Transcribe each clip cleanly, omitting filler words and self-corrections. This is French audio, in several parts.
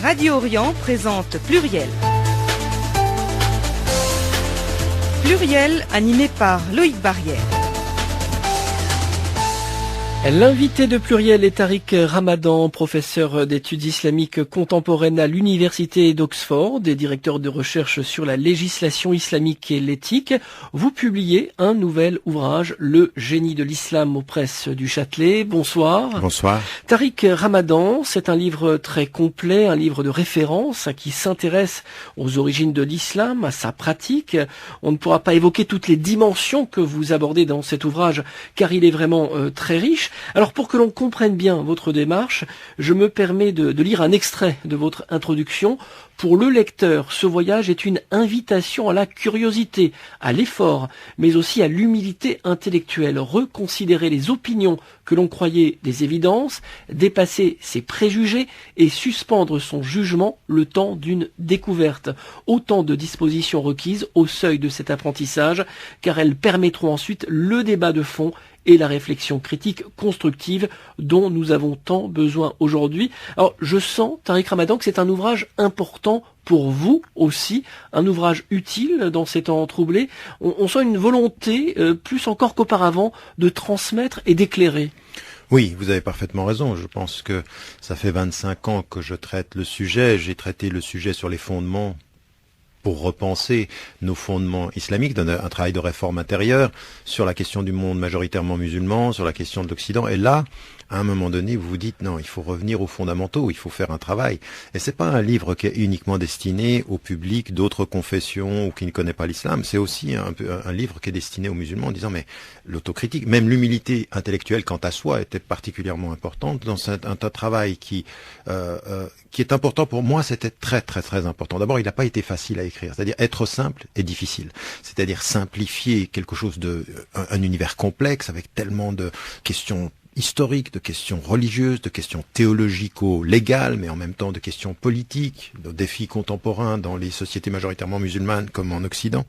Radio Orient présente Pluriel. Pluriel animé par Loïc Barrière. L'invité de Pluriel est Tariq Ramadan, professeur d'études islamiques contemporaines à l'université d'Oxford et directeur de recherche sur la législation islamique et l'éthique. Vous publiez un nouvel ouvrage, Le génie de l'islam, aux presses du Châtelet. Bonsoir. Bonsoir. Tariq Ramadan, c'est un livre très complet, un livre de référence qui s'intéresse aux origines de l'islam, à sa pratique. On ne pourra pas évoquer toutes les dimensions que vous abordez dans cet ouvrage car il est vraiment très riche. Alors pour que l'on comprenne bien votre démarche, je me permets de lire un extrait de votre introduction. Pour le lecteur, ce voyage est une invitation à la curiosité, à l'effort, mais aussi à l'humilité intellectuelle. Reconsidérer les opinions que l'on croyait des évidences, dépasser ses préjugés et suspendre son jugement le temps d'une découverte. Autant de dispositions requises au seuil de cet apprentissage, car elles permettront ensuite le débat de fond et la réflexion critique constructive dont nous avons tant besoin aujourd'hui. Alors, je sens, Tariq Ramadan, que c'est un ouvrage important pour vous aussi, un ouvrage utile dans ces temps troublés. On sent une volonté, plus encore qu'auparavant, de transmettre et d'éclairer. Oui, vous avez parfaitement raison. Je pense que ça fait 25 ans que je traite le sujet. J'ai traité le sujet sur les fondements pour repenser nos fondements islamiques, un travail de réforme intérieure sur la question du monde majoritairement musulman, sur la question de l'Occident. Et là, à un moment donné, vous vous dites non, il faut revenir aux fondamentaux, il faut faire un travail. Et c'est pas un livre qui est uniquement destiné au public d'autres confessions ou qui ne connaît pas l'islam. C'est aussi un livre qui est destiné aux musulmans en disant mais l'autocritique, même l'humilité intellectuelle quant à soi était particulièrement importante dans un travail qui est important pour moi. C'était très très très important. D'abord, il n'a pas été facile à écrire, c'est-à-dire être simple et difficile, c'est-à-dire simplifier quelque chose un univers complexe avec tellement de questions historiques, de questions religieuses, de questions théologico-légales, mais en même temps de questions politiques, de défis contemporains dans les sociétés majoritairement musulmanes comme en Occident.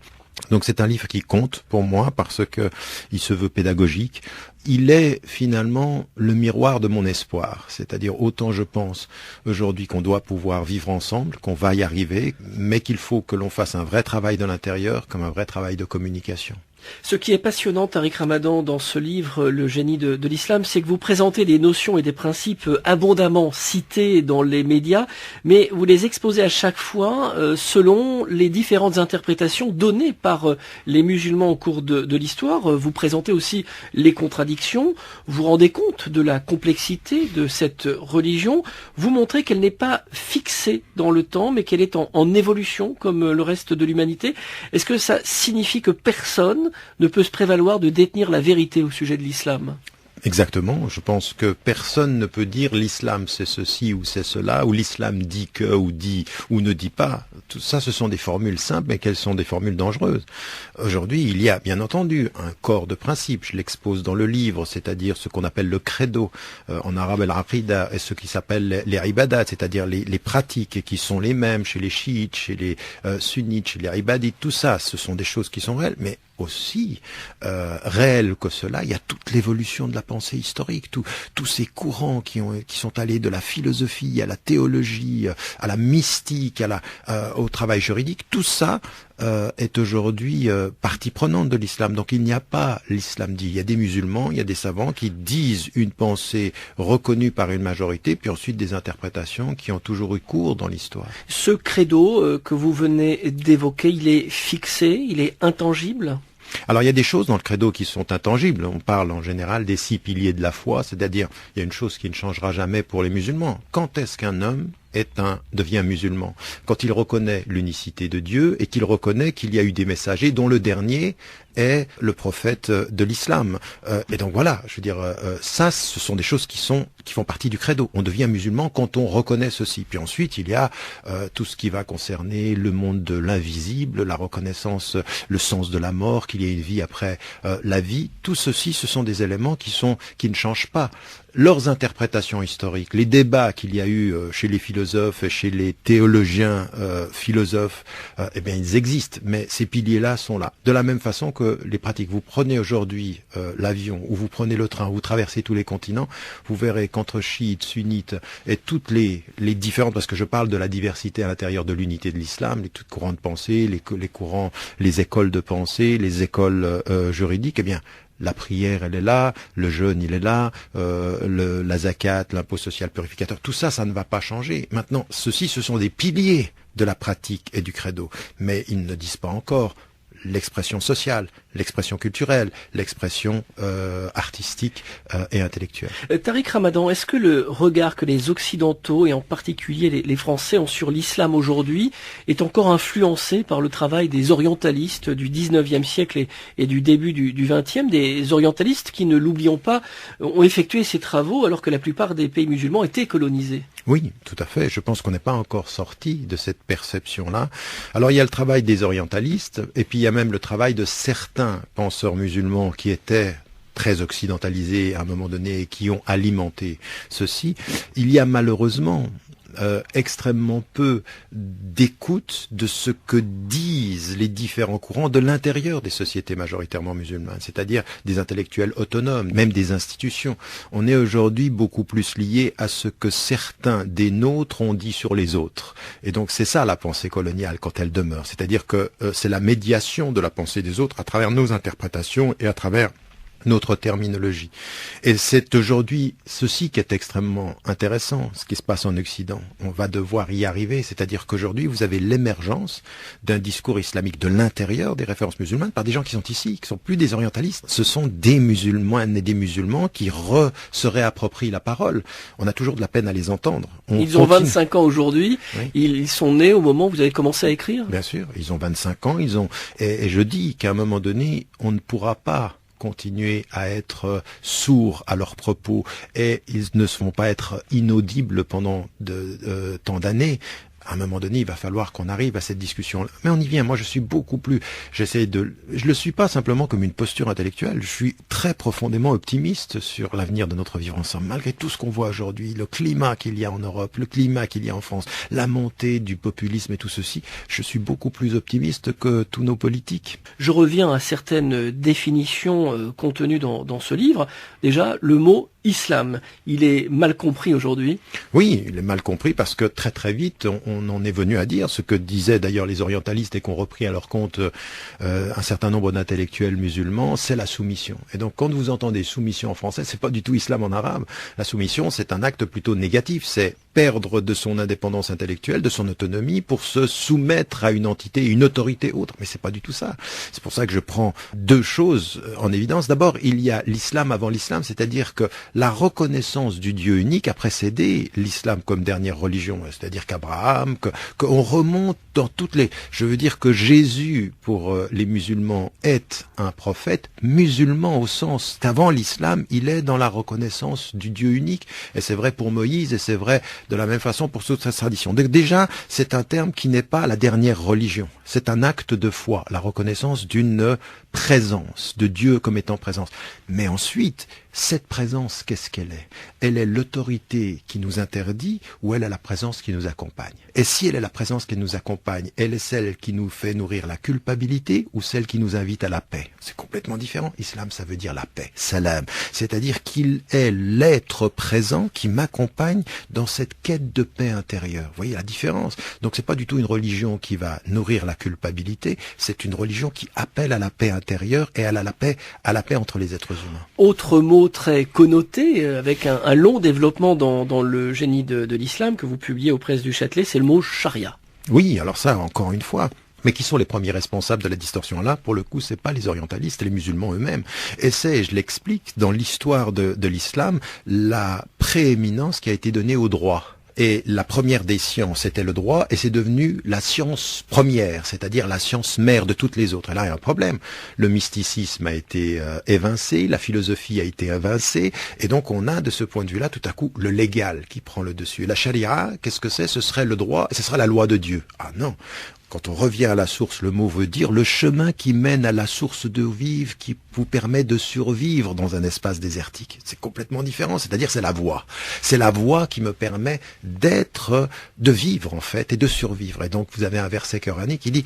Donc c'est un livre qui compte pour moi parce que il se veut pédagogique. Il est finalement le miroir de mon espoir, c'est-à-dire autant je pense aujourd'hui qu'on doit pouvoir vivre ensemble, qu'on va y arriver, mais qu'il faut que l'on fasse un vrai travail de l'intérieur comme un vrai travail de communication. Ce qui est passionnant, Tariq Ramadan, dans ce livre, Le génie de l'islam, c'est que vous présentez des notions et des principes abondamment cités dans les médias, mais vous les exposez à chaque fois selon les différentes interprétations données par les musulmans au cours de l'histoire. Vous présentez aussi les contradictions, vous rendez compte de la complexité de cette religion, vous montrez qu'elle n'est pas fixée dans le temps, mais qu'elle est en évolution comme le reste de l'humanité. Est-ce que ça signifie que personne ne peut se prévaloir de détenir la vérité au sujet de l'islam? Exactement. Je pense que personne ne peut dire l'islam c'est ceci ou c'est cela, ou l'islam dit que ou dit ou ne dit pas. Tout ça, ce sont des formules simples, mais qu'elles sont des formules dangereuses. Aujourd'hui, il y a bien entendu un corps de principes. Je l'expose dans le livre, c'est-à-dire ce qu'on appelle le credo, en arabe al-aqida, et ce qui s'appelle les ibadat, c'est-à-dire les pratiques qui sont les mêmes chez les chiites, chez les sunnites, chez les ibadites. Tout ça, ce sont des choses qui sont réelles, mais aussi réel que cela, il y a toute l'évolution de la pensée historique, tous ces courants qui sont allés de la philosophie à la théologie, à la mystique, au travail juridique. Tout ça est aujourd'hui partie prenante de l'islam. Donc il n'y a pas l'islam dit. Il y a des musulmans, il y a des savants qui disent une pensée reconnue par une majorité, puis ensuite des interprétations qui ont toujours eu cours dans l'histoire. Ce credo que vous venez d'évoquer, il est fixé, il est intangible ? Alors il y a des choses dans le credo qui sont intangibles. On parle en général des 6 piliers de la foi, c'est-à-dire il y a une chose qui ne changera jamais pour les musulmans. Quand est-ce qu'un homme devient musulman? Quand il reconnaît l'unicité de Dieu et qu'il reconnaît qu'il y a eu des messagers dont le dernier est le prophète de l'islam. Et donc voilà, je veux dire, ça, ce sont des choses qui font partie du credo. On devient musulman quand on reconnaît ceci. Puis ensuite, il y a tout ce qui va concerner le monde de l'invisible, la reconnaissance, le sens de la mort, qu'il y ait une vie après la vie. Tout ceci, ce sont des éléments qui ne changent pas. Leurs interprétations historiques, les débats qu'il y a eu chez les philosophes et chez les théologiens philosophes, eh bien ils existent, mais ces piliers-là sont là. De la même façon que que les pratiques. Vous prenez aujourd'hui l'avion, ou vous prenez le train, vous traversez tous les continents, vous verrez qu'entre chiites, sunnites et toutes les différentes, parce que je parle de la diversité à l'intérieur de l'unité de l'islam, les courants de pensée, les courants, les écoles de pensée, les écoles juridiques, eh bien, la prière, elle est là, le jeûne, il est là, la zakat, l'impôt social purificateur, tout ça, ça ne va pas changer. Maintenant, ce sont des piliers de la pratique et du credo, mais ils ne disent pas encore l'expression sociale, l'expression culturelle, l'expression artistique et intellectuelle. Tariq Ramadan, est-ce que le regard que les Occidentaux, et en particulier les Français, ont sur l'islam aujourd'hui est encore influencé par le travail des orientalistes du 19e siècle et du début du 20e, des orientalistes qui, ne l'oublions pas, ont effectué ces travaux alors que la plupart des pays musulmans étaient colonisés? Oui, tout à fait. Je pense qu'on n'est pas encore sorti de cette perception-là. Alors il y a le travail des orientalistes, et puis il y a même le travail de certains penseurs musulmans qui étaient très occidentalisés à un moment donné et qui ont alimenté ceci. Il y a malheureusement extrêmement peu d'écoute de ce que disent les différents courants de l'intérieur des sociétés majoritairement musulmanes, c'est-à-dire des intellectuels autonomes, même des institutions. On est aujourd'hui beaucoup plus lié à ce que certains des nôtres ont dit sur les autres. Et donc c'est ça la pensée coloniale quand elle demeure, c'est-à-dire que c'est la médiation de la pensée des autres à travers nos interprétations et à travers notre terminologie. Et c'est aujourd'hui ceci qui est extrêmement intéressant, ce qui se passe en Occident. On va devoir y arriver, c'est-à-dire qu'aujourd'hui, vous avez l'émergence d'un discours islamique de l'intérieur des références musulmanes par des gens qui sont ici, qui sont plus des orientalistes. Ce sont des musulmanes et des musulmans qui se réapproprient la parole. On a toujours de la peine à les entendre. Ils ont 25 ans aujourd'hui, oui. Ils sont nés au moment où vous avez commencé à écrire? Bien sûr, ils ont 25 ans, et je dis qu'à un moment donné, on ne pourra pas continuer à être sourds à leurs propos, et ils ne se font pas être inaudibles pendant tant d'années. À un moment donné, il va falloir qu'on arrive à cette discussion-là. Mais on y vient. Moi, je suis beaucoup plus... Je le suis pas simplement comme une posture intellectuelle. Je suis très profondément optimiste sur l'avenir de notre vivre ensemble. Malgré tout ce qu'on voit aujourd'hui, le climat qu'il y a en Europe, le climat qu'il y a en France, la montée du populisme et tout ceci, je suis beaucoup plus optimiste que tous nos politiques. Je reviens à certaines définitions contenues dans ce livre. Déjà, le mot islam, il est mal compris aujourd'hui? Oui, il est mal compris parce que très très vite, on en est venu à dire ce que disaient d'ailleurs les orientalistes et qu'ont repris à leur compte un certain nombre d'intellectuels musulmans, c'est la soumission. Et donc quand vous entendez soumission en français, c'est pas du tout islam en arabe. La soumission, c'est un acte plutôt négatif, c'est perdre de son indépendance intellectuelle, de son autonomie pour se soumettre à une entité, une autorité autre. Mais c'est pas du tout ça. C'est pour ça que je prends deux choses en évidence. D'abord, il y a l'islam avant l'islam, c'est-à-dire que la reconnaissance du Dieu unique a précédé l'islam comme dernière religion, c'est-à-dire qu'Abraham, qu'on remonte dans toutes les... Je veux dire que Jésus, pour les musulmans, est un prophète musulman au sens qu'avant l'islam, il est dans la reconnaissance du Dieu unique. Et c'est vrai pour Moïse, et c'est vrai de la même façon pour toute cette tradition. Donc déjà, c'est un terme qui n'est pas la dernière religion. C'est un acte de foi, la reconnaissance d'une présence, de Dieu comme étant présence. Mais ensuite, cette présence, qu'est-ce qu'elle est? Elle est l'autorité qui nous interdit ou elle est la présence qui nous accompagne? Et si elle est la présence qui nous accompagne, elle est celle qui nous fait nourrir la culpabilité ou celle qui nous invite à la paix? C'est complètement différent. Islam, ça veut dire la paix, salam. C'est-à-dire qu'il est l'être présent qui m'accompagne dans cette quête de paix intérieure. Vous voyez la différence? Donc c'est pas du tout une religion qui va nourrir la culpabilité, c'est une religion qui appelle à la paix intérieure et à la paix entre les êtres humains. Autre mot très connoté, avec un long développement dans le génie de l'islam que vous publiez aux presses du Châtelet, c'est le mot charia. Oui, alors ça, encore une fois... Mais qui sont les premiers responsables de la distorsion? Là, pour le coup, c'est pas les orientalistes, les musulmans eux-mêmes. Et je l'explique, dans l'histoire de l'islam, la prééminence qui a été donnée au droit. Et la première des sciences était le droit, et c'est devenu la science première, c'est-à-dire la science mère de toutes les autres. Et là, il y a un problème. Le mysticisme a été évincé, la philosophie a été évincée, et donc on a de ce point de vue-là, tout à coup, le légal qui prend le dessus. Et la charia, qu'est-ce que c'est? Ce serait le droit, et ce sera la loi de Dieu. Ah non! Quand on revient à la source, le mot veut dire le chemin qui mène à la source d'eau vive qui vous permet de survivre dans un espace désertique. C'est complètement différent, c'est-à-dire c'est la voie. C'est la voie qui me permet de vivre en fait et de survivre. Et donc vous avez un verset coranique qui dit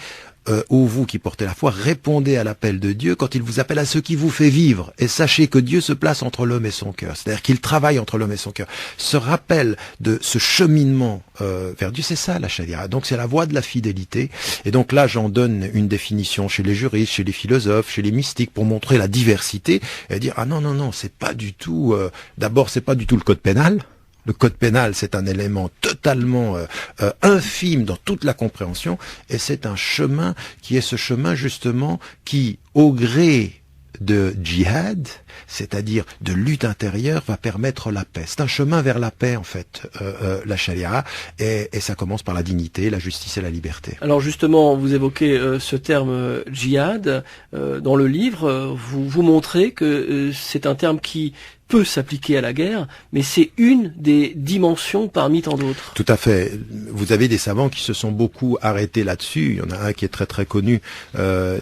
ô vous qui portez la foi, répondez à l'appel de Dieu quand il vous appelle à ce qui vous fait vivre. Et sachez que Dieu se place entre l'homme et son cœur. C'est-à-dire qu'il travaille entre l'homme et son cœur. Ce rappel de ce cheminement vers Dieu, c'est ça la charia. Donc c'est la voie de la fidélité. Et donc là, j'en donne une définition chez les juristes, chez les philosophes, chez les mystiques, pour montrer la diversité et dire ah non, c'est pas du tout. D'abord, c'est pas du tout le code pénal. Le code pénal, c'est un élément totalement infime dans toute la compréhension, et c'est un chemin qui est ce chemin justement qui, au gré de djihad, c'est-à-dire de lutte intérieure, va permettre la paix. C'est un chemin vers la paix, en fait, la charia, et ça commence par la dignité, la justice et la liberté. Alors justement, vous évoquez ce terme djihad. Dans le livre, vous montrez que c'est un terme qui peut s'appliquer à la guerre, mais c'est une des dimensions parmi tant d'autres. Tout à fait. Vous avez des savants qui se sont beaucoup arrêtés là-dessus. Il y en a un qui est très très connu,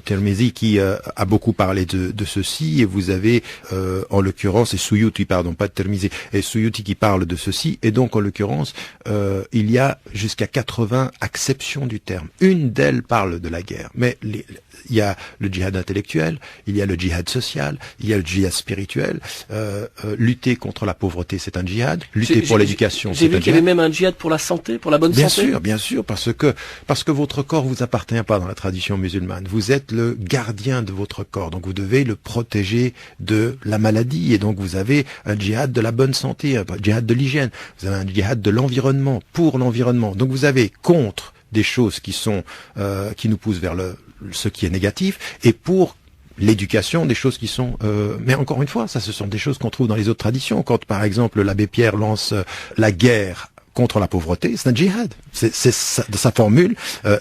Tirmizi, qui a beaucoup parlé de ceci, et vous avez en l'occurrence, et Suyuti, pardon, pas Tirmizi, et Suyuti qui parle de ceci, et donc en l'occurrence, il y a jusqu'à 80 acceptions du terme. Une d'elles parle de la guerre, mais il y a le djihad intellectuel, il y a le djihad social, il y a le djihad spirituel. Lutter contre la pauvreté, c'est un djihad. Lutter pour l'éducation, c'est un djihad. J'ai vu qu'il y avait même un djihad pour la santé, pour la bonne santé. Bien sûr, parce que votre corps vous appartient pas dans la tradition musulmane. Vous êtes le gardien de votre corps, donc vous devez le protéger de la maladie, et donc vous avez un djihad de la bonne santé, un djihad de l'hygiène. Vous avez un djihad de l'environnement, pour l'environnement. Donc vous avez contre des choses qui sont qui nous poussent vers ce qui est négatif, et pour l'éducation, des choses qui sont... mais encore une fois, ça, ce sont des choses qu'on trouve dans les autres traditions. Quand, par exemple, l'abbé Pierre lance la guerre contre la pauvreté, c'est un djihad. C'est sa formule.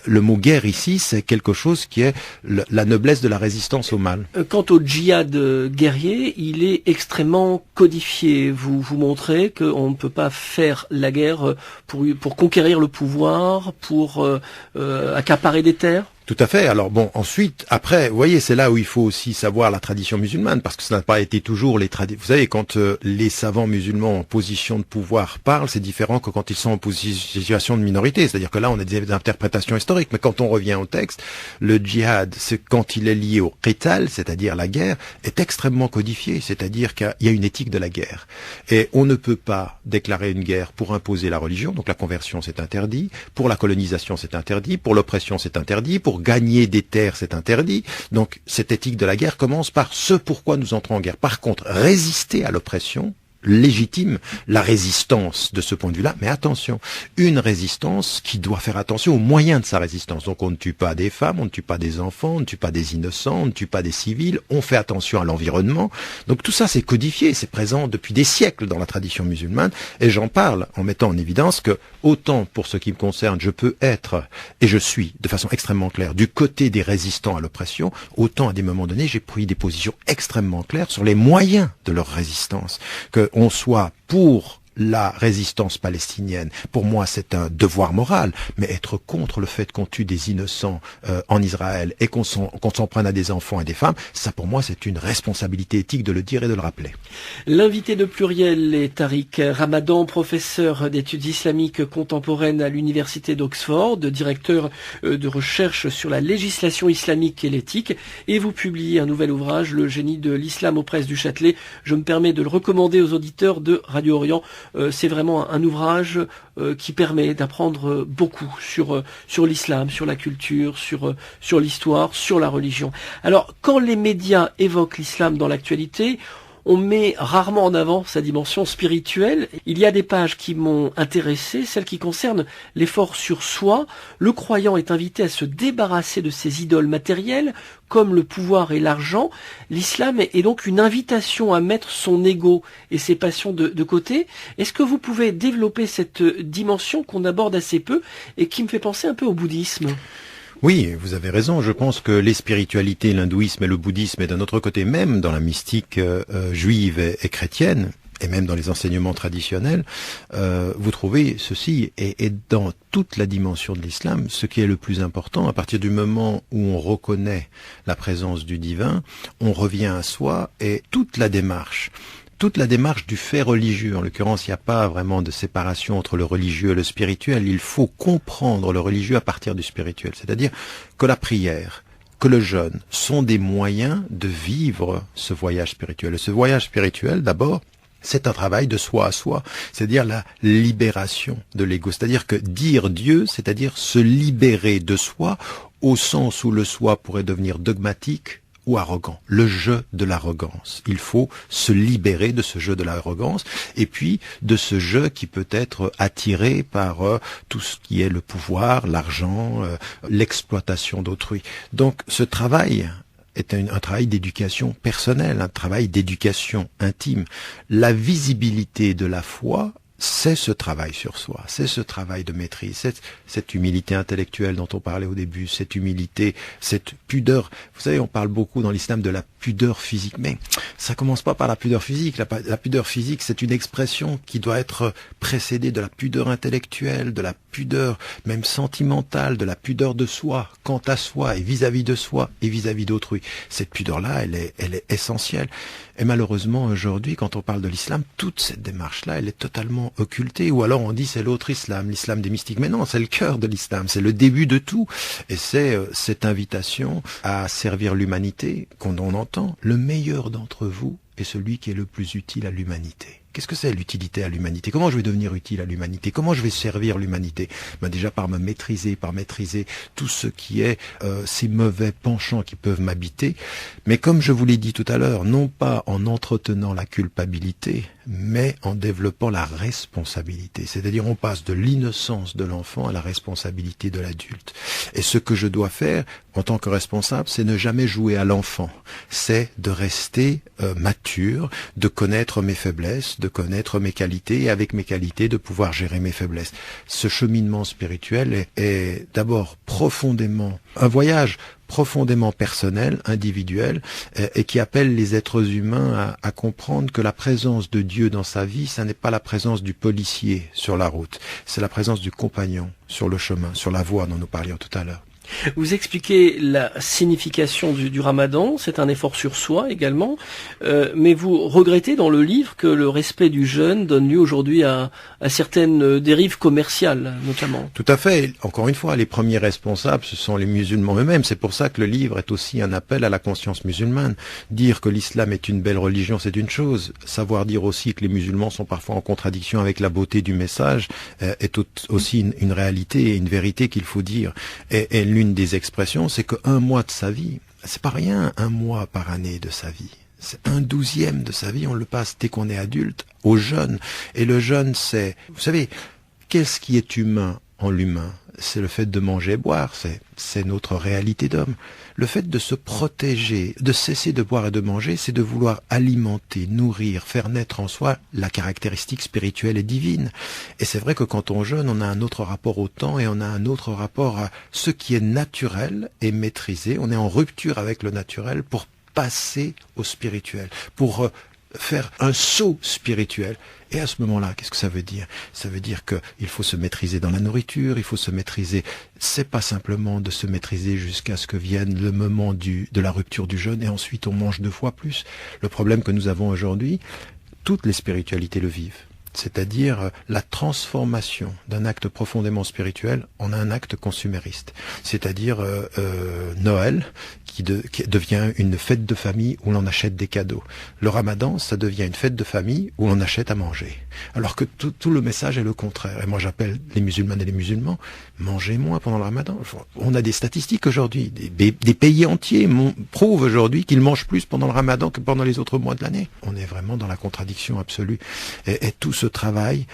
Le mot guerre ici, c'est quelque chose qui est la noblesse de la résistance au mal. Quant au djihad guerrier, il est extrêmement codifié. Vous montrez qu'on ne peut pas faire la guerre pour conquérir le pouvoir, pour accaparer des terres. Tout à fait. Alors bon, ensuite, après, vous voyez, c'est là où il faut aussi savoir la tradition musulmane, parce que ça n'a pas été toujours les traditions. Vous savez, quand les savants musulmans en position de pouvoir parlent, c'est différent que quand ils sont en situation de minorité. C'est-à-dire que là, on a des interprétations historiques. Mais quand on revient au texte, le djihad, c'est quand il est lié au qital, c'est-à-dire la guerre, est extrêmement codifié. C'est-à-dire qu'il y a une éthique de la guerre. Et on ne peut pas déclarer une guerre pour imposer la religion. Donc la conversion, c'est interdit. Pour la colonisation, c'est interdit. Pour l'oppression, c'est interdit. Pour gagner des terres, c'est interdit. Donc, cette éthique de la guerre commence par ce pourquoi nous entrons en guerre. Par contre, résister à l'oppression légitime la résistance de ce point de vue-là, mais attention, une résistance qui doit faire attention aux moyens de sa résistance. Donc on ne tue pas des femmes, on ne tue pas des enfants, on ne tue pas des innocents, on ne tue pas des civils, on fait attention à l'environnement. Donc tout ça c'est codifié, c'est présent depuis des siècles dans la tradition musulmane, et j'en parle en mettant en évidence que autant pour ce qui me concerne, je peux être, et je suis de façon extrêmement claire, du côté des résistants à l'oppression, autant à des moments donnés j'ai pris des positions extrêmement claires sur les moyens de leur résistance. Qu'on soit pour la résistance palestinienne, pour moi c'est un devoir moral, mais être contre le fait qu'on tue des innocents en Israël et qu'on s'en prenne à des enfants et des femmes, ça pour moi c'est une responsabilité éthique de le dire et de le rappeler. L'invité de Pluriel est Tariq Ramadan, professeur d'études islamiques contemporaines à l'université d'Oxford, directeur de recherche sur la législation islamique et l'éthique, et vous publiez un nouvel ouvrage, Le génie de l'islam aux presses du Châtelet. Je me permets de le recommander aux auditeurs de Radio Orient. C'est vraiment un ouvrage qui permet d'apprendre beaucoup sur l'islam, sur la culture, sur l'histoire, sur la religion. Alors, quand les médias évoquent l'islam dans l'actualité, on met rarement en avant sa dimension spirituelle. Il y a des pages qui m'ont intéressé, celles qui concernent l'effort sur soi. Le croyant est invité à se débarrasser de ses idoles matérielles, comme le pouvoir et l'argent. L'islam est donc une invitation à mettre son ego et ses passions de côté. Est-ce que vous pouvez développer cette dimension qu'on aborde assez peu et qui me fait penser un peu au bouddhisme ? Oui, vous avez raison. Je pense que les spiritualités, l'hindouisme et le bouddhisme, et d'un autre côté même dans la mystique juive et chrétienne, et même dans les enseignements traditionnels, vous trouvez ceci, et dans toute la dimension de l'islam, ce qui est le plus important, à partir du moment où on reconnaît la présence du divin, on revient à soi, et toute la démarche toute la démarche du fait religieux. En l'occurrence, il n'y a pas vraiment de séparation entre le religieux et le spirituel. Il faut comprendre le religieux à partir du spirituel. C'est-à-dire que la prière, que le jeûne sont des moyens de vivre ce voyage spirituel. Et ce voyage spirituel, d'abord, c'est un travail de soi à soi, c'est-à-dire la libération de l'ego. C'est-à-dire que dire Dieu, c'est-à-dire se libérer de soi, au sens où le soi pourrait devenir dogmatique ou arrogant, le jeu de l'arrogance. Il faut se libérer de ce jeu de l'arrogance et puis de ce jeu qui peut être attiré par tout ce qui est le pouvoir, l'argent, l'exploitation d'autrui. Donc ce travail est un travail d'éducation personnelle, un travail d'éducation intime. La visibilité de la foi, c'est ce travail sur soi, c'est ce travail de maîtrise, cette humilité intellectuelle dont on parlait au début, cette humilité, cette pudeur. Vous savez, on parle beaucoup dans l'islam de la pudeur physique, mais ça commence pas par la pudeur physique. La pudeur physique, c'est une expression qui doit être précédée de la pudeur intellectuelle, de la pudeur même sentimentale, de la pudeur de soi, quant à soi et vis-à-vis de soi et vis-à-vis d'autrui. Cette pudeur-là, elle est essentielle. Et malheureusement, aujourd'hui, quand on parle de l'islam, toute cette démarche-là, elle est totalement occultée. Ou alors on dit c'est l'autre islam, l'islam des mystiques. Mais non, c'est le cœur de l'islam, c'est le début de tout. Et c'est cette invitation à servir l'humanité qu'on entend. Le meilleur d'entre vous est celui qui est le plus utile à l'humanité. Qu'est-ce que c'est l'utilité à l'humanité? Comment je vais devenir utile à l'humanité? Comment je vais servir l'humanité? Déjà par me maîtriser, par maîtriser tout ce qui est ces mauvais penchants qui peuvent m'habiter. Mais comme je vous l'ai dit tout à l'heure, non pas en entretenant la culpabilité, mais en développant la responsabilité. C'est-à-dire on passe de l'innocence de l'enfant à la responsabilité de l'adulte. Et ce que je dois faire en tant que responsable, c'est ne jamais jouer à l'enfant. C'est de rester mature, de connaître mes faiblesses, de connaître mes qualités et avec mes qualités de pouvoir gérer mes faiblesses. Ce cheminement spirituel est d'abord profondément un voyage profondément personnel, individuel, et qui appelle les êtres humains à comprendre que la présence de Dieu dans sa vie, ça n'est pas la présence du policier sur la route, c'est la présence du compagnon sur le chemin, sur la voie dont nous parlions tout à l'heure. Vous expliquez la signification du Ramadan, c'est un effort sur soi également, mais vous regrettez dans le livre que le respect du jeûne donne lieu aujourd'hui à certaines dérives commerciales notamment. Tout à fait. Encore une fois, les premiers responsables, ce sont les musulmans eux-mêmes. C'est pour ça que le livre est aussi un appel à la conscience musulmane. Dire que l'islam est une belle religion, c'est une chose. Savoir dire aussi que les musulmans sont parfois en contradiction avec la beauté du message est aussi une réalité et une vérité qu'il faut dire. Et l'une des expressions, c'est qu'un mois de sa vie, c'est pas rien, un mois par année de sa vie. C'est 1/12 de sa vie, on le passe dès qu'on est adulte au jeûne. Et le jeûne, c'est, vous savez, qu'est-ce qui est humain en l'humain? C'est le fait de manger et boire, c'est notre réalité d'homme. Le fait de se protéger, de cesser de boire et de manger, c'est de vouloir alimenter, nourrir, faire naître en soi la caractéristique spirituelle et divine. Et c'est vrai que quand on jeûne, on a un autre rapport au temps et on a un autre rapport à ce qui est naturel et maîtrisé. On est en rupture avec le naturel pour passer au spirituel, pour faire un saut spirituel. Et à ce moment-là, qu'est-ce que ça veut dire? Ça veut dire qu'il faut se maîtriser dans la nourriture, il faut se maîtriser. C'est pas simplement de se maîtriser jusqu'à ce que vienne le moment de la rupture du jeûne et ensuite on mange 2 fois plus. Le problème que nous avons aujourd'hui, toutes les spiritualités le vivent. C'est-à-dire la transformation d'un acte profondément spirituel en un acte consumériste. C'est-à-dire Noël, qui devient une fête de famille où l'on achète des cadeaux. Le Ramadan, ça devient une fête de famille où l'on achète à manger. Alors que tout le message est le contraire. Et moi j'appelle les musulmanes et les musulmans, mangez moins pendant le Ramadan. On a des statistiques aujourd'hui, des pays entiers prouvent aujourd'hui qu'ils mangent plus pendant le Ramadan que pendant les autres mois de l'année. On est vraiment dans la contradiction absolue. Et tout ce travail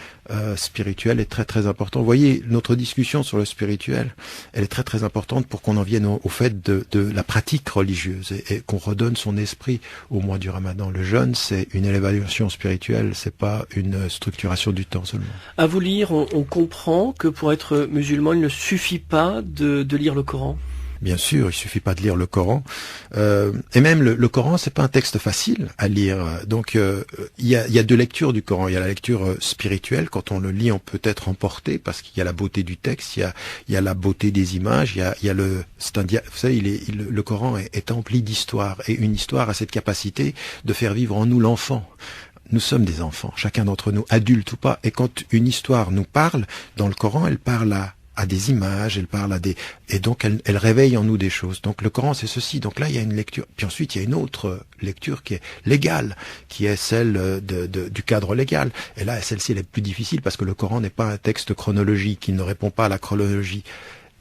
spirituel est très très important. Vous voyez, notre discussion sur le spirituel, elle est très très importante pour qu'on en vienne au fait de la pratique religieuse et qu'on redonne son esprit au mois du Ramadan. Le jeûne, c'est une élévation spirituelle, c'est pas une structuration du temps seulement. À vous lire, on comprend que pour être musulman, il ne suffit pas de lire le Coran. Bien sûr, il suffit pas de lire le Coran. Et même le Coran, c'est pas un texte facile à lire. Donc, il y a 2 lectures du Coran. Il y a la lecture spirituelle. Quand on le lit, on peut être emporté parce qu'il y a la beauté du texte, il y a la beauté des images, il y a vous savez, le Coran est empli d'histoire. Et une histoire a cette capacité de faire vivre en nous l'enfant. nous sommes des enfants, chacun d'entre nous, adultes ou pas, et quand une histoire nous parle, dans le Coran, elle parle à des images, elle parle et donc elle réveille en nous des choses. Donc le Coran c'est ceci, donc là il y a une lecture, puis ensuite il y a une autre lecture qui est légale, qui est celle du cadre légal. Et là celle-ci elle est plus difficile parce que le Coran n'est pas un texte chronologique, qui ne répond pas à la chronologie.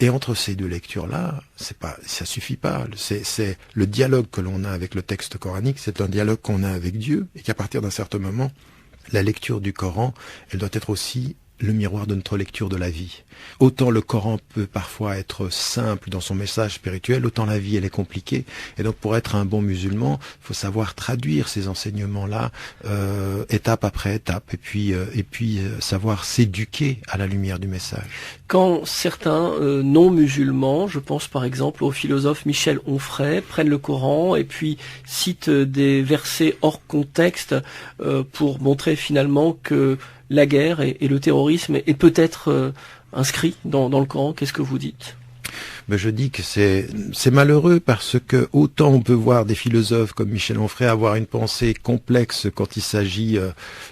Et entre ces deux lectures-là, ça suffit pas. C'est le dialogue que l'on a avec le texte coranique, c'est un dialogue qu'on a avec Dieu, et qu'à partir d'un certain moment, la lecture du Coran, elle doit être aussi le miroir de notre lecture de la vie. Autant le Coran peut parfois être simple dans son message spirituel, autant la vie elle est compliquée. Et donc pour être un bon musulman, il faut savoir traduire ces enseignements-là étape après étape, et puis savoir s'éduquer à la lumière du message. Quand certains non-musulmans, je pense par exemple au philosophe Michel Onfray, prennent le Coran et puis citent des versets hors contexte pour montrer finalement que la guerre et le terrorisme est peut-être inscrit dans le Coran, qu'est-ce que vous dites ? Mais je dis que c'est malheureux parce que autant on peut voir des philosophes comme Michel Onfray avoir une pensée complexe quand il s'agit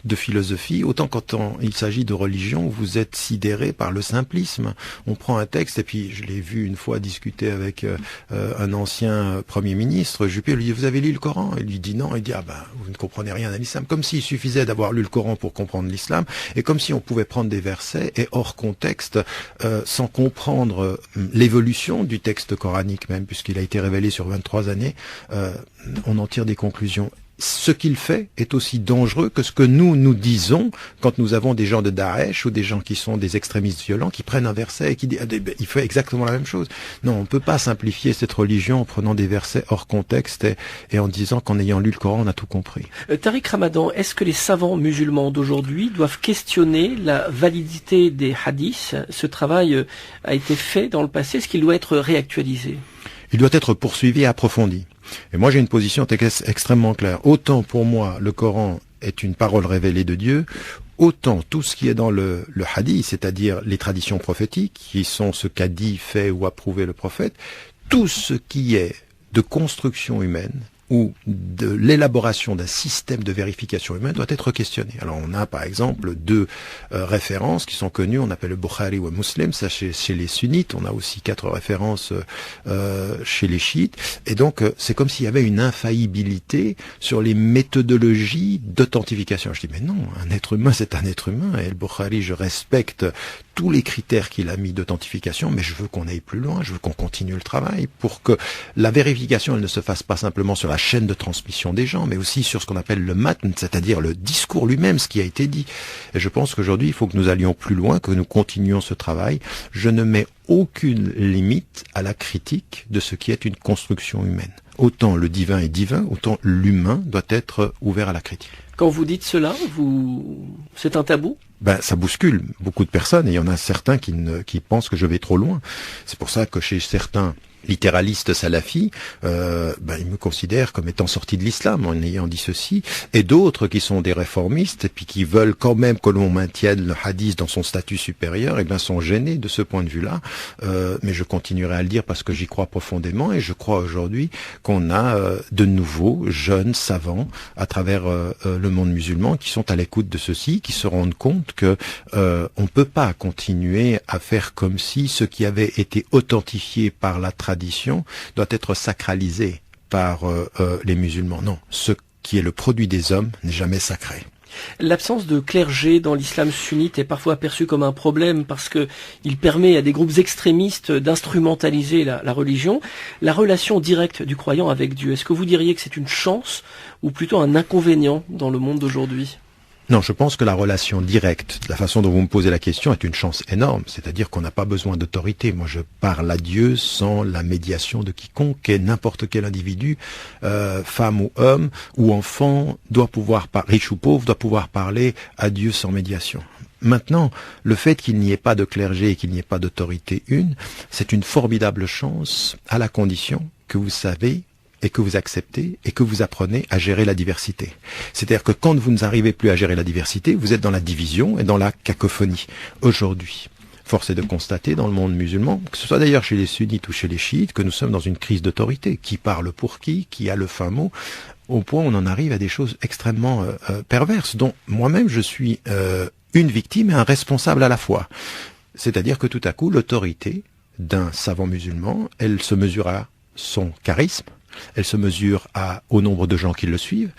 de philosophie, autant quand il s'agit de religion, vous êtes sidéré par le simplisme. On prend un texte, et puis je l'ai vu une fois discuter avec un ancien Premier ministre, Juppé lui dit « Vous avez lu le Coran ?» Il lui dit non, il dit « Ah ben, vous ne comprenez rien à l'islam », comme s'il suffisait d'avoir lu le Coran pour comprendre l'islam, et comme si on pouvait prendre des versets et hors contexte, sans comprendre l'évolution du texte coranique même, puisqu'il a été révélé sur 23 années, on en tire des conclusions. Ce qu'il fait est aussi dangereux que ce que nous disons quand nous avons des gens de Daesh ou des gens qui sont des extrémistes violents qui prennent un verset et qui disent il fait exactement la même chose. Non, on ne peut pas simplifier cette religion en prenant des versets hors contexte et en disant qu'en ayant lu le Coran, on a tout compris. Tariq Ramadan, est-ce que les savants musulmans d'aujourd'hui doivent questionner la validité des hadiths ? Ce travail a été fait dans le passé, est-ce qu'il doit être réactualisé ? Il doit être poursuivi et approfondi. Et moi, j'ai une position extrêmement claire. Autant pour moi, le Coran est une parole révélée de Dieu, autant tout ce qui est dans le hadith, c'est-à-dire les traditions prophétiques, qui sont ce qu'a dit, fait ou approuvé le prophète, tout ce qui est de construction humaine ou de l'élaboration d'un système de vérification humaine doit être questionné. Alors on a par exemple deux références qui sont connues, on appelle le Bukhari ou Muslim, ça chez les sunnites, on a aussi 4 références chez les chiites, et donc c'est comme s'il y avait une infaillibilité sur les méthodologies d'authentification. Je dis mais non, un être humain c'est un être humain, et le Bukhari, je respecte tous les critères qu'il a mis d'authentification, mais je veux qu'on aille plus loin, je veux qu'on continue le travail pour que la vérification elle ne se fasse pas simplement sur la chaîne de transmission des gens, mais aussi sur ce qu'on appelle le matn, c'est-à-dire le discours lui-même, ce qui a été dit. Et je pense qu'aujourd'hui, il faut que nous allions plus loin, que nous continuions ce travail. Je ne mets aucune limite à la critique de ce qui est une construction humaine. Autant le divin est divin, autant l'humain doit être ouvert à la critique. Quand vous dites cela, c'est un tabou ? Ça bouscule beaucoup de personnes, et il y en a certains qui pensent que je vais trop loin. C'est pour ça que chez certains littéralistes salafis, ils me considèrent comme étant sorti de l'islam en ayant dit ceci, et d'autres qui sont des réformistes et puis qui veulent quand même que l'on maintienne le hadith dans son statut supérieur, sont gênés de ce point de vue-là, mais je continuerai à le dire parce que j'y crois profondément, et je crois aujourd'hui qu'on a de nouveaux jeunes savants à travers le monde musulman qui sont à l'écoute de ceci, qui se rendent compte que on peut pas continuer à faire comme si ce qui avait été authentifié par la tradition doit être sacralisé par les musulmans. Non, ce qui est le produit des hommes n'est jamais sacré. L'absence de clergé dans l'islam sunnite est parfois perçue comme un problème parce que il permet à des groupes extrémistes d'instrumentaliser la religion. La relation directe du croyant avec Dieu, est-ce que vous diriez que c'est une chance ou plutôt un inconvénient dans le monde d'aujourd'hui ? Non, je pense que la relation directe, la façon dont vous me posez la question, est une chance énorme. C'est-à-dire qu'on n'a pas besoin d'autorité. Moi, je parle à Dieu sans la médiation de quiconque, et n'importe quel individu, femme ou homme ou enfant, riche ou pauvre, doit pouvoir parler à Dieu sans médiation. Maintenant, le fait qu'il n'y ait pas de clergé et qu'il n'y ait pas d'autorité c'est une formidable chance à la condition que vous savez et que vous acceptez et que vous apprenez à gérer la diversité. C'est-à-dire que quand vous n'arrivez plus à gérer la diversité, vous êtes dans la division et dans la cacophonie. Aujourd'hui, force est de constater dans le monde musulman, que ce soit d'ailleurs chez les sunnites ou chez les chiites, que nous sommes dans une crise d'autorité. Qui parle pour qui a le fin mot ? au point où on en arrive à des choses extrêmement perverses, dont moi-même je suis une victime et un responsable à la fois. C'est-à-dire que tout à coup, l'autorité d'un savant musulman, elle se mesure à son charisme, elle se mesure au nombre de gens qui le suivent,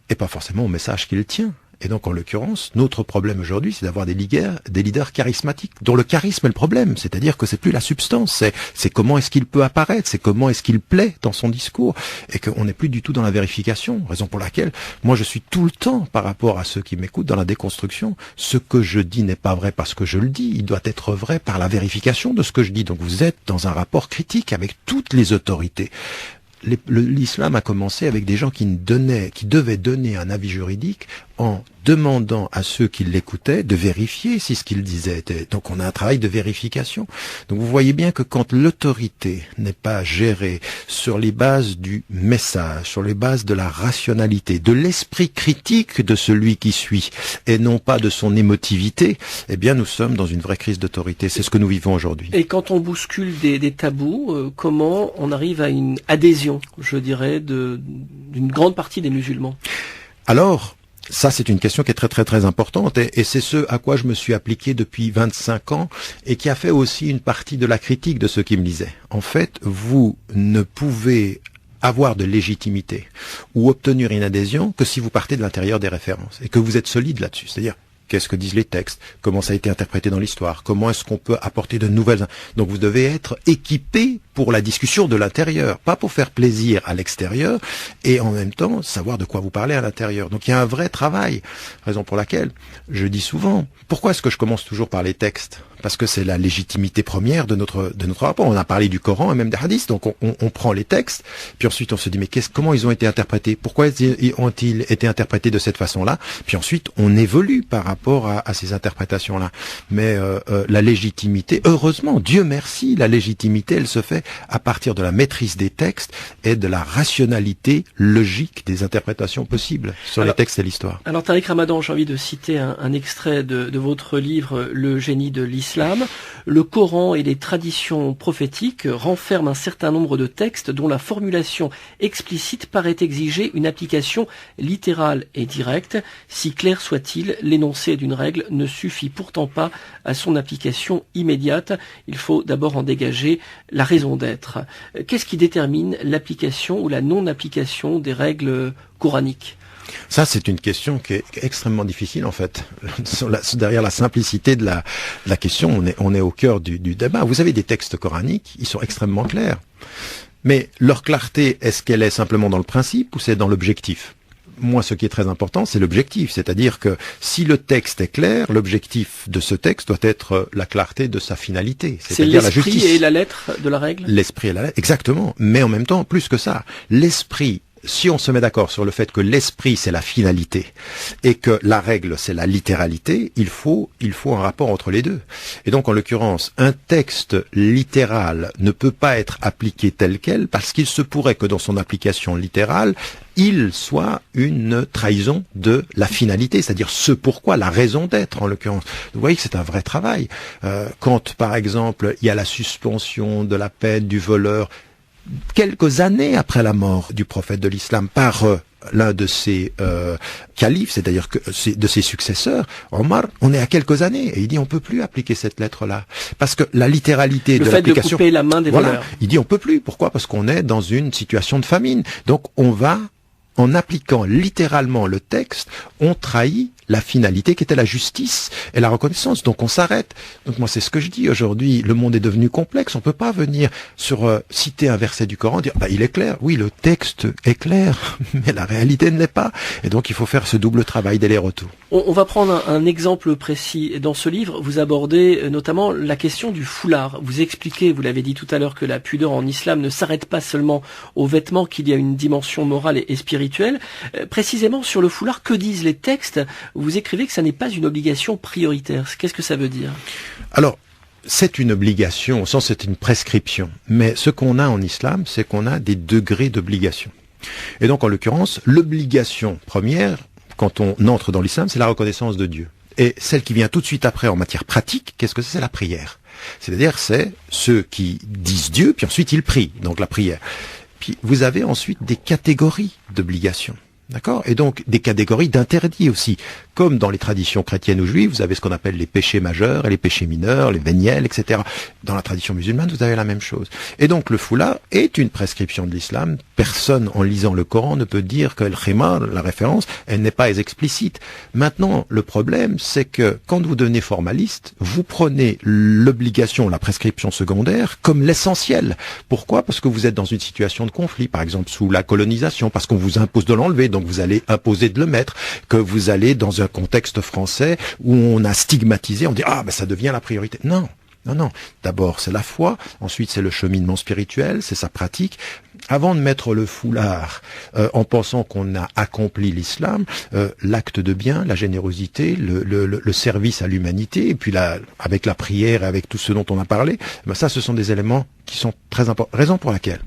et pas forcément au message qu'il tient. Et donc, en l'occurrence, notre problème aujourd'hui, c'est d'avoir des leaders charismatiques, dont le charisme est le problème. C'est-à-dire que c'est plus la substance, c'est comment est-ce qu'il peut apparaître, c'est comment est-ce qu'il plaît dans son discours, et qu'on n'est plus du tout dans la vérification. Raison pour laquelle, moi, je suis tout le temps, par rapport à ceux qui m'écoutent, dans la déconstruction. Ce que je dis n'est pas vrai parce que je le dis, il doit être vrai par la vérification de ce que je dis. Donc, vous êtes dans un rapport critique avec toutes les autorités. L'islam a commencé avec des gens qui devaient donner un avis juridique en demandant à ceux qui l'écoutaient de vérifier si ce qu'ils disaient était. Donc on a un travail de vérification. Donc vous voyez bien que quand l'autorité n'est pas gérée sur les bases du message, sur les bases de la rationalité, de l'esprit critique de celui qui suit, et non pas de son émotivité, eh bien nous sommes dans une vraie crise d'autorité. C'est ce que nous vivons aujourd'hui. Et quand on bouscule des tabous, comment on arrive à une adhésion, je dirais, d'une grande partie des musulmans? Alors, ça, c'est une question qui est très très très importante et c'est ce à quoi je me suis appliqué depuis 25 ans et qui a fait aussi une partie de la critique de ceux qui me lisaient. En fait, vous ne pouvez avoir de légitimité ou obtenir une adhésion que si vous partez de l'intérieur des références et que vous êtes solide là-dessus. C'est-à-dire, qu'est-ce que disent les textes? Comment ça a été interprété dans l'histoire? Comment est-ce qu'on peut apporter de nouvelles... Donc vous devez être équipé pour la discussion de l'intérieur, pas pour faire plaisir à l'extérieur, et en même temps savoir de quoi vous parlez à l'intérieur. Donc il y a un vrai travail, raison pour laquelle je dis souvent, pourquoi est-ce que je commence toujours par les textes? Parce que c'est la légitimité première de notre rapport. On a parlé du Coran et même des hadiths, donc on prend les textes, puis ensuite on se dit mais comment ils ont été interprétés? Pourquoi ont-ils été interprétés de cette façon-là? Puis ensuite on évolue par rapport à ces interprétations-là. Mais la légitimité, heureusement, Dieu merci, la légitimité, elle se fait à partir de la maîtrise des textes et de la rationalité logique des interprétations possibles sur les textes et l'histoire. Alors Tariq Ramadan, j'ai envie de citer un extrait de votre livre Le génie de l'islam. Le Coran et les traditions prophétiques renferment un certain nombre de textes dont la formulation explicite paraît exiger une application littérale et directe. Si clair soit-il, l'énoncé d'une règle ne suffit pourtant pas à son application immédiate. Il faut d'abord en dégager la raison d'être. Qu'est-ce qui détermine l'application ou la non-application des règles coraniques? Ça, c'est une question qui est extrêmement difficile, en fait. Derrière la simplicité de la question, on est au cœur du débat. Vous avez des textes coraniques, ils sont extrêmement clairs. Mais leur clarté, est-ce qu'elle est simplement dans le principe ou c'est dans l'objectif? Moi, ce qui est très important, c'est l'objectif. C'est-à-dire que si le texte est clair, l'objectif de ce texte doit être la clarté de sa finalité. C'est-à-dire la justice. L'esprit et la lettre de la règle? L'esprit et la lettre, exactement. Mais en même temps, plus que ça, l'esprit, si on se met d'accord sur le fait que l'esprit c'est la finalité et que la règle c'est la littéralité, il faut un rapport entre les deux. Et donc en l'occurrence, un texte littéral ne peut pas être appliqué tel quel parce qu'il se pourrait que dans son application littérale, il soit une trahison de la finalité, c'est-à-dire ce pourquoi, la raison d'être en l'occurrence. Vous voyez que c'est un vrai travail. Quand par exemple il y a la suspension de la peine du voleur, quelques années après la mort du prophète de l'islam par l'un de ses califes, c'est-à-dire de ses successeurs, Omar, on est à quelques années et il dit on peut plus appliquer cette lettre-là parce que la littéralité de l'application. Le fait de couper la main des voleurs. Voilà, il dit on peut plus. Pourquoi? Parce qu'on est dans une situation de famine. Donc on va, en appliquant littéralement le texte, on trahit la finalité qui était la justice et la reconnaissance. Donc on s'arrête. Donc moi c'est ce que je dis aujourd'hui, le monde est devenu complexe, on peut pas venir citer un verset du Coran, dire il est clair, oui le texte est clair, mais la réalité ne l'est pas. Et donc il faut faire ce double travail d'aller-retour. On va prendre un exemple précis. Dans ce livre, vous abordez notamment la question du foulard. Vous expliquez, vous l'avez dit tout à l'heure, que la pudeur en islam ne s'arrête pas seulement aux vêtements, qu'il y a une dimension morale et spirituelle. Précisément sur le foulard, que disent les textes? Vous écrivez que ça n'est pas une obligation prioritaire. Qu'est-ce que ça veut dire? Alors, c'est une obligation, au sens c'est une prescription. Mais ce qu'on a en islam, c'est qu'on a des degrés d'obligation. Et donc, en l'occurrence, l'obligation première, quand on entre dans l'islam, c'est la reconnaissance de Dieu. Et celle qui vient tout de suite après en matière pratique, qu'est-ce que c'est? C'est la prière. C'est-à-dire, c'est ceux qui disent Dieu, puis ensuite ils prient, donc la prière. Puis vous avez ensuite des catégories d'obligations. D'accord? Et donc, des catégories d'interdits aussi. Comme dans les traditions chrétiennes ou juives, vous avez ce qu'on appelle les péchés majeurs et les péchés mineurs, les véniels, etc. Dans la tradition musulmane, vous avez la même chose. Et donc, le foulard est une prescription de l'islam. Personne, en lisant le Coran, ne peut dire que le khimar, la référence, elle n'est pas explicite. Maintenant, le problème, c'est que quand vous devenez formaliste, vous prenez l'obligation, la prescription secondaire, comme l'essentiel. Pourquoi? Parce que vous êtes dans une situation de conflit, par exemple, sous la colonisation, parce qu'on vous impose de l'enlever, donc vous allez imposer de le mettre, que vous allez dans un contexte français où on a stigmatisé, on dit « Ah, ben ça devient la priorité ». Non, non, non. D'abord, c'est la foi, ensuite c'est le cheminement spirituel, c'est sa pratique. Avant de mettre le foulard en pensant qu'on a accompli l'islam, l'acte de bien, la générosité, le service à l'humanité, et puis avec la prière et avec tout ce dont on a parlé, ben ça, ce sont des éléments qui sont très importants. Raison pour laquelle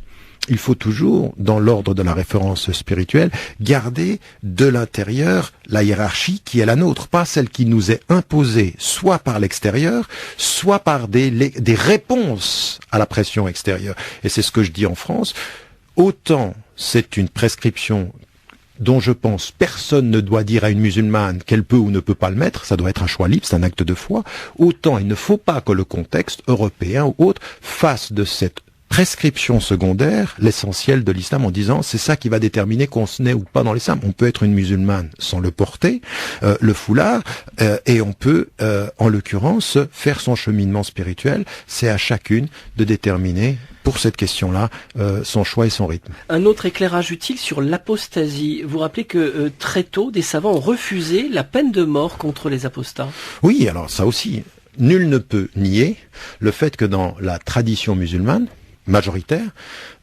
il faut toujours, dans l'ordre de la référence spirituelle, garder de l'intérieur la hiérarchie qui est la nôtre, pas celle qui nous est imposée, soit par l'extérieur, soit par des réponses à la pression extérieure. Et c'est ce que je dis en France. Autant c'est une prescription dont je pense personne ne doit dire à une musulmane qu'elle peut ou ne peut pas le mettre, ça doit être un choix libre, c'est un acte de foi, autant il ne faut pas que le contexte européen ou autre fasse de cette prescription secondaire l'essentiel de l'islam en disant c'est ça qui va déterminer qu'on se naît ou pas dans l'islam. On peut être une musulmane sans le porter, le foulard, et on peut, en l'occurrence, faire son cheminement spirituel. C'est à chacune de déterminer pour cette question-là, son choix et son rythme. Un autre éclairage utile sur l'apostasie. Vous rappelez que très tôt, des savants ont refusé la peine de mort contre les apostats. Oui, alors ça aussi, nul ne peut nier le fait que dans la tradition musulmane majoritaire,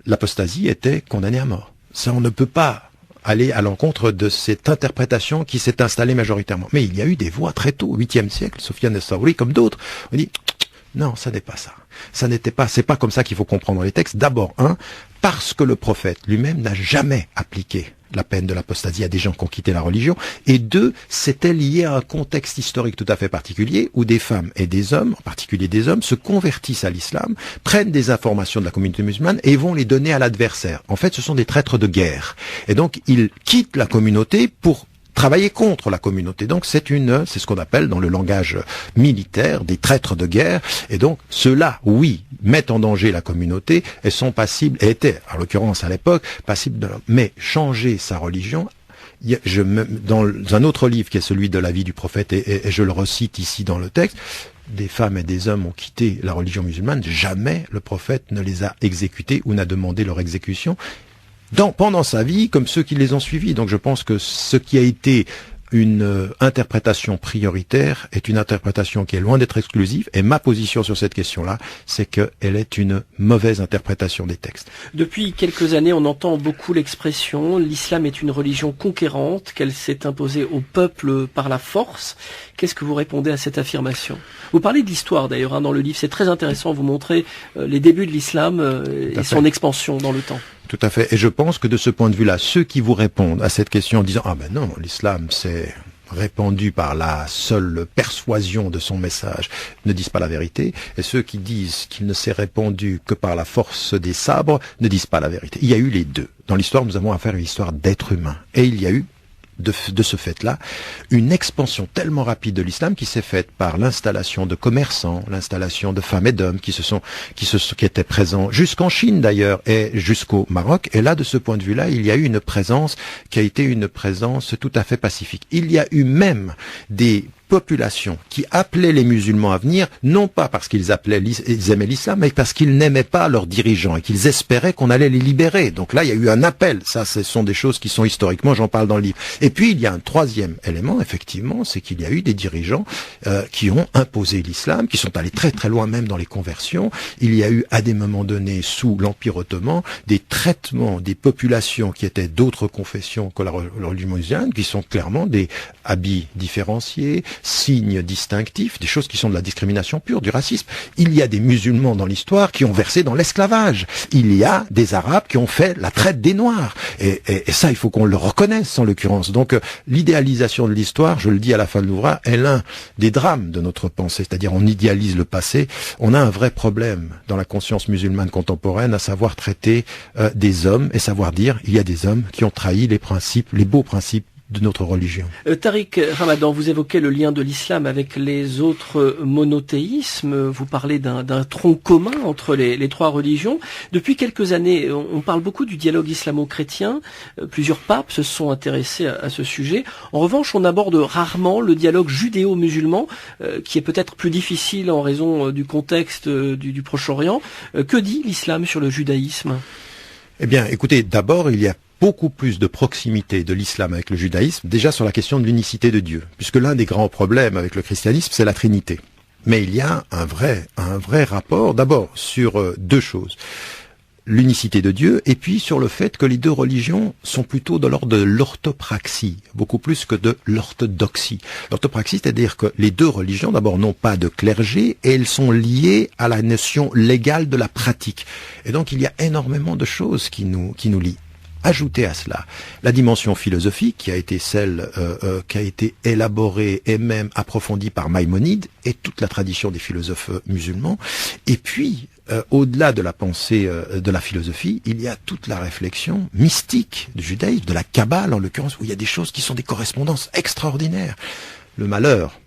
l'apostasie était condamnée à mort. Ça, on ne peut pas aller à l'encontre de cette interprétation qui s'est installée majoritairement. Mais il y a eu des voix très tôt, au 8e siècle, Sofiane es-Saouri, comme d'autres, on dit non, ça n'est pas ça. Ça n'était pas, c'est pas comme ça qu'il faut comprendre les textes. D'abord, parce que le prophète lui-même n'a jamais appliqué la peine de l'apostasie à des gens qui ont quitté la religion, et deux, c'était lié à un contexte historique tout à fait particulier où des femmes et des hommes, en particulier des hommes, se convertissent à l'islam, prennent des informations de la communauté musulmane et vont les donner à l'adversaire. En fait, ce sont des traîtres de guerre. Et donc, ils quittent la communauté pour travailler contre la communauté. Donc c'est ce qu'on appelle dans le langage militaire des traîtres de guerre. Et donc ceux-là, oui, mettent en danger la communauté et sont passibles, et étaient, en l'occurrence à l'époque, passibles de... Mais changer sa religion, dans un autre livre qui est celui de la vie du prophète, et je le recite ici dans le texte, des femmes et des hommes ont quitté la religion musulmane, jamais le prophète ne les a exécutés ou n'a demandé leur exécution. Pendant sa vie, comme ceux qui les ont suivis. Donc je pense que ce qui a été une interprétation prioritaire est une interprétation qui est loin d'être exclusive, et ma position sur cette question-là, c'est qu'elle est une mauvaise interprétation des textes. Depuis quelques années, on entend beaucoup l'expression « l'islam est une religion conquérante, qu'elle s'est imposée au peuple par la force ». Qu'est-ce que vous répondez à cette affirmation? Vous parlez de l'histoire d'ailleurs dans le livre, c'est très intéressant, vous montrez les débuts de l'islam et son expansion dans le temps. Tout à fait. Et je pense que de ce point de vue-là, ceux qui vous répondent à cette question en disant « Ah ben non, l'islam c'est répandu par la seule persuasion de son message » ne disent pas la vérité. Et ceux qui disent qu'il ne s'est répandu que par la force des sabres ne disent pas la vérité. Il y a eu les deux. Dans l'histoire, nous avons affaire à une histoire d'êtres humains. Et il y a eu de ce fait-là, une expansion tellement rapide de l'islam qui s'est faite par l'installation de commerçants, l'installation de femmes et d'hommes qui étaient présents jusqu'en Chine d'ailleurs et jusqu'au Maroc. Et là, de ce point de vue-là, il y a eu une présence qui a été une présence tout à fait pacifique. Il y a eu même des populations qui appelaient les musulmans à venir, non pas parce qu'ils aimaient l'islam, mais parce qu'ils n'aimaient pas leurs dirigeants et qu'ils espéraient qu'on allait les libérer. Donc là, il y a eu un appel. Ça, ce sont des choses qui sont historiquement, j'en parle dans le livre. Et puis, il y a un troisième élément, effectivement, c'est qu'il y a eu des dirigeants qui ont imposé l'islam, qui sont allés très très loin même dans les conversions. Il y a eu, à des moments donnés, sous l'Empire ottoman, des traitements des populations qui étaient d'autres confessions que la religion musulmane, qui sont clairement des habits différenciés, signes distinctifs, des choses qui sont de la discrimination pure, du racisme. Il y a des musulmans dans l'histoire qui ont versé dans l'esclavage. Il y a des Arabes qui ont fait la traite des Noirs. Et ça, il faut qu'on le reconnaisse en l'occurrence. Donc l'idéalisation de l'histoire, je le dis à la fin de l'ouvrage, est l'un des drames de notre pensée. C'est-à-dire on idéalise le passé. On a un vrai problème dans la conscience musulmane contemporaine, à savoir traiter des hommes et savoir dire il y a des hommes qui ont trahi les principes, les beaux principes de notre religion. Tariq Ramadan, vous évoquez le lien de l'islam avec les autres monothéismes. Vous parlez d'un tronc commun entre les trois religions. Depuis quelques années, on parle beaucoup du dialogue islamo-chrétien. Plusieurs papes se sont intéressés à ce sujet. En revanche, on aborde rarement le dialogue judéo-musulman, qui est peut-être plus difficile en raison du contexte du Proche-Orient. Que dit l'islam sur le judaïsme ? Eh bien, écoutez, d'abord, il y a beaucoup plus de proximité de l'islam avec le judaïsme, déjà sur la question de l'unicité de Dieu, puisque l'un des grands problèmes avec le christianisme, c'est la Trinité. Mais il y a un vrai rapport, d'abord, sur deux choses. L'unicité de Dieu, et puis sur le fait que les deux religions sont plutôt de l'ordre de l'orthopraxie, beaucoup plus que de l'orthodoxie. L'orthopraxie, c'est-à-dire que les deux religions, d'abord, n'ont pas de clergé, et elles sont liées à la notion légale de la pratique. Et donc, il y a énormément de choses qui nous lient. Ajoutez à cela la dimension philosophique qui a été celle qui a été élaborée et même approfondie par Maïmonide et toute la tradition des philosophes musulmans. Et puis, au-delà de la pensée de la philosophie, il y a toute la réflexion mystique du judaïsme, de la Kabbale en l'occurrence, où il y a des choses qui sont des correspondances extraordinaires. Le malheur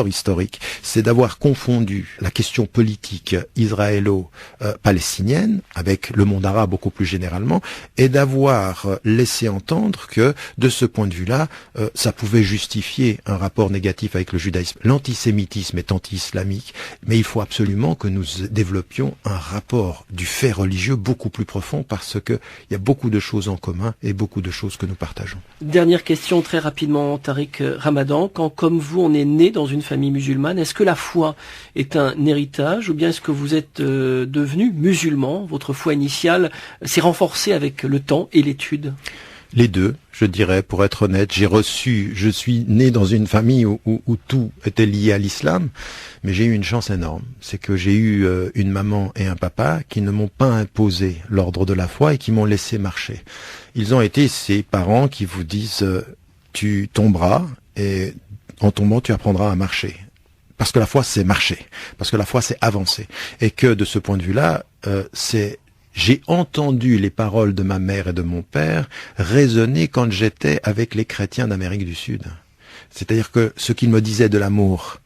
historique, c'est d'avoir confondu la question politique israélo-palestinienne avec le monde arabe beaucoup plus généralement, et d'avoir laissé entendre que, de ce point de vue-là, ça pouvait justifier un rapport négatif avec le judaïsme. L'antisémitisme est anti-islamique, mais il faut absolument que nous développions un rapport du fait religieux beaucoup plus profond, parce que il y a beaucoup de choses en commun et beaucoup de choses que nous partageons. Dernière question très rapidement, Tariq Ramadan. Quand, comme vous, on est né dans une famille musulmane, est-ce que la foi est un héritage ou bien est-ce que vous êtes devenu musulman? Votre foi initiale s'est renforcée avec le temps et l'étude? Les deux, je dirais, pour être honnête. Je suis né dans une famille où tout était lié à l'islam, mais j'ai eu une chance énorme. C'est que j'ai eu une maman et un papa qui ne m'ont pas imposé l'ordre de la foi et qui m'ont laissé marcher. Ils ont été ces parents qui vous disent tu tomberas et en tombant tu apprendras à marcher. Parce que la foi c'est marcher, parce que la foi c'est avancer. Et que de ce point de vue-là, j'ai entendu les paroles de ma mère et de mon père résonner quand j'étais avec les chrétiens d'Amérique du Sud. C'est-à-dire que ce qu'ils me disaient de l'amour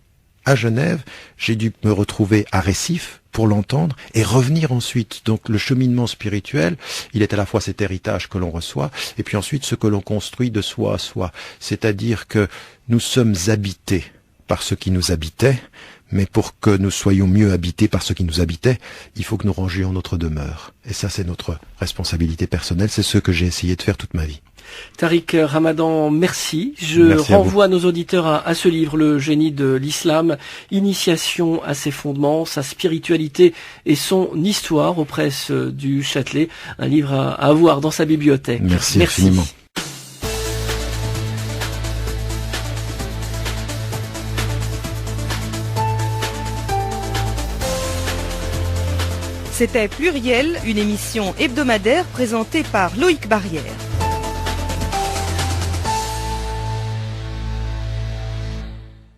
à Genève, j'ai dû me retrouver à Recife pour l'entendre et revenir ensuite. Donc le cheminement spirituel, il est à la fois cet héritage que l'on reçoit et puis ensuite ce que l'on construit de soi à soi. C'est-à-dire que nous sommes habités par ce qui nous habitait, mais pour que nous soyons mieux habités par ce qui nous habitait, il faut que nous rangions notre demeure. Et ça, c'est notre responsabilité personnelle. C'est ce que j'ai essayé de faire toute ma vie. Tariq Ramadan, merci. Merci renvoie nos auditeurs à ce livre, Le génie de l'islam, initiation à ses fondements, sa spiritualité et son histoire aux presses du Châtelet. Un livre à avoir dans sa bibliothèque. Merci infiniment. C'était Pluriel, une émission hebdomadaire présentée par Loïc Barrière.